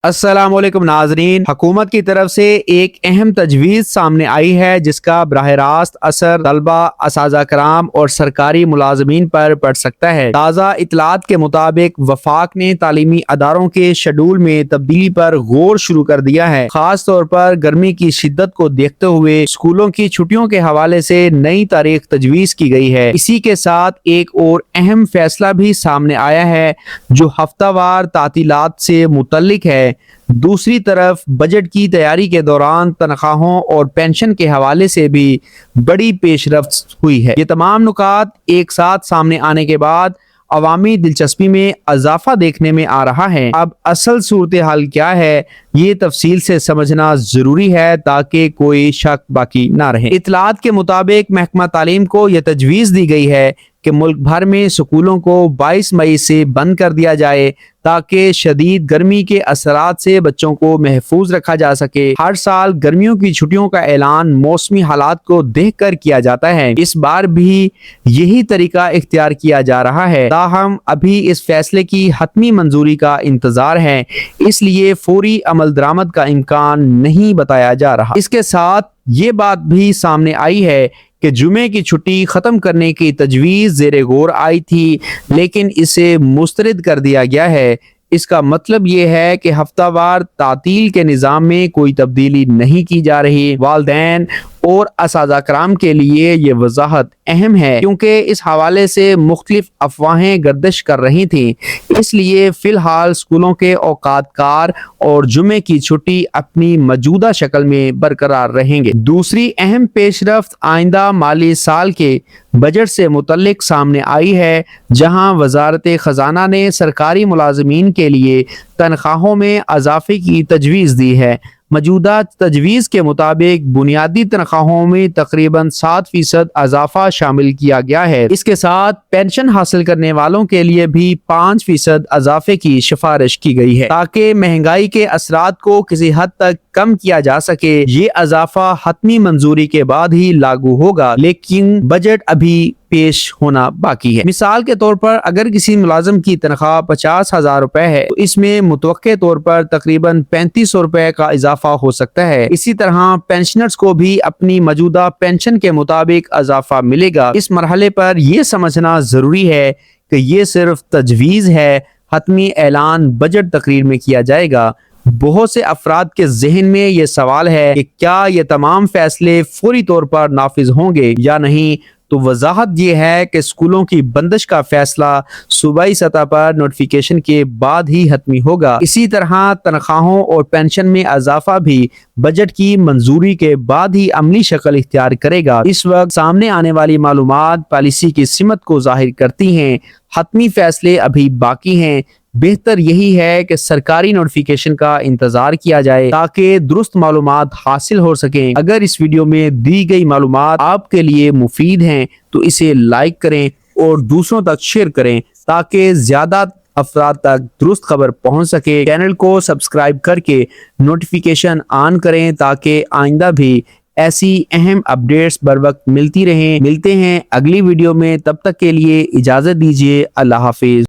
अस्सलाम वालेकुम नाजरीन, हुकूमत की तरफ से एक अहम तजवीज़ सामने आई है जिसका बराह रास्त असर तलबा, असातिज़ा कराम और सरकारी मुलाजमीन पर पड़ सकता है। ताज़ा इतलात के मुताबिक वफाक ने तालीमी अदारों के शेड्यूल में तब्दीली पर गौर शुरू कर दिया है। खास तौर पर गर्मी की शिद्दत को देखते हुए स्कूलों की छुट्टियों के हवाले से नई तारीख तजवीज़ की गई है। इसी के साथ एक और अहम फैसला भी सामने आया है जो हफ्तावार तातीलात से मुतल्लिक है। दूसरी तरफ बजट की तैयारी के दौरान तनख्वाहों और पेंशन के हवाले से भी बड़ी पेशरफ्त हुई है। ये तमाम नुकात एक साथ सामने आने के बाद अवामी दिलचस्पी में इजाफा देखने में आ रहा है। अब असल सूरत हाल क्या है ये तफसील से समझना जरूरी है ताकि कोई शक बाकी ना रहे। इतलात के मुताबिक महकमा तालीम को यह तजवीज़ दी गई है कि मुल्क भर में स्कूलों को 22 मई से बंद कर दिया जाए ताकि शदीद गर्मी के असरात से बच्चों को महफूज रखा जा सके। हर साल गर्मियों की छुट्टियों का ऐलान मौसमी हालात को देखकर किया जाता है। इस बार भी यही तरीका इख्तियार किया जा रहा है। ताहम अभी इस फैसले की हतमी मंजूरी का इंतजार है, इसलिए फौरी अमल दरामद का इम्कान नहीं बताया जा रहा। इसके साथ ये बात भी सामने आई है कि जुमे की छुट्टी खत्म करने की तजवीज़ ज़ेरे गौर आई थी, लेकिन इसे मुस्तरद कर दिया गया है। इसका मतलब ये है कि हफ्तावार तातील के निज़ाम में कोई तब्दीली नहीं की जा रही। वालिदैन और असातिज़ा कराम के लिए ये वजाहत अहम है क्योंकि इस हवाले से मुख्तलिफ अफवाहें गर्दिश कर रही थी, इसलिए फ़िलहाल स्कूलों के औकात कार और जुमे की छुट्टी अपनी मौजूदा शक्ल में बरकरार रहेंगे। दूसरी अहम पेशरफ्त आइंदा माली साल के बजट से मुतल्लिक सामने आई है, जहां वजारत खजाना ने सरकारी मुलाजमीन के लिए तनख्वाहों में इजाफे की तजवीज़ दी है। मौजूदा तजवीज़ के मुताबिक बुनियादी तनख्वाहों में तकरीबन 7% इजाफा शामिल किया गया है। इसके साथ पेंशन हासिल करने वालों के लिए भी 5% इजाफे की सिफारिश की गई है ताकि महंगाई के असरात को किसी हद तक कम किया जा सके। ये इजाफा हतमी मंजूरी के बाद ही लागू होगा, लेकिन बजट अभी पेश होना बाकी है। मिसाल के तौर पर अगर किसी मुलाजिम की तनख्वाह 50,000 रुपए है तो इसमें मुतवक्के तौर पर तकरीबन 3500 रुपए का इजाफा हो सकता है। इसी तरह पेंशनर्स को भी अपनी मौजूदा पेंशन के मुताबिक इजाफा मिलेगा। इस मरहले पर यह समझना जरूरी है कि ये सिर्फ तजवीज़ है, हतमी ऐलान बजट तकरीर में किया जाएगा। बहुत से अफराद के जहन में ये सवाल है कि क्या ये तमाम फैसले फौरी तौर पर नाफिज होंगे या नहीं। तो वजाहत ये है कि स्कूलों की बंदिश का फैसला सूबाई सतह पर नोटिफिकेशन के बाद ही हतमी होगा। इसी तरह तनख्वाहों और पेंशन में इजाफा भी बजट की मंजूरी के बाद ही अमली शक्ल इख्तियार करेगा। इस वक्त सामने आने वाली मालूमात पॉलिसी की सिमत को जाहिर करती हैं। हतमी फैसले अभी बाकी हैं। बेहतर यही है कि सरकारी नोटिफिकेशन का इंतजार किया जाए ताकि दुरुस्त मालूमात हासिल हो सकें। अगर इस वीडियो में दी गई मालूमात आपके लिए मुफीद हैं तो इसे लाइक करें और दूसरों तक शेयर करें ताकि ज्यादा अफराद तक दुरुस्त खबर पहुंच सके। चैनल को सब्सक्राइब करके नोटिफिकेशन ऑन करें ताकि आइंदा भी ऐसी अहम अपडेट्स बर वक्त मिलती रहें। मिलते हैं अगली वीडियो में, तब तक के लिए इजाजत दीजिए। अल्लाह हाफिज।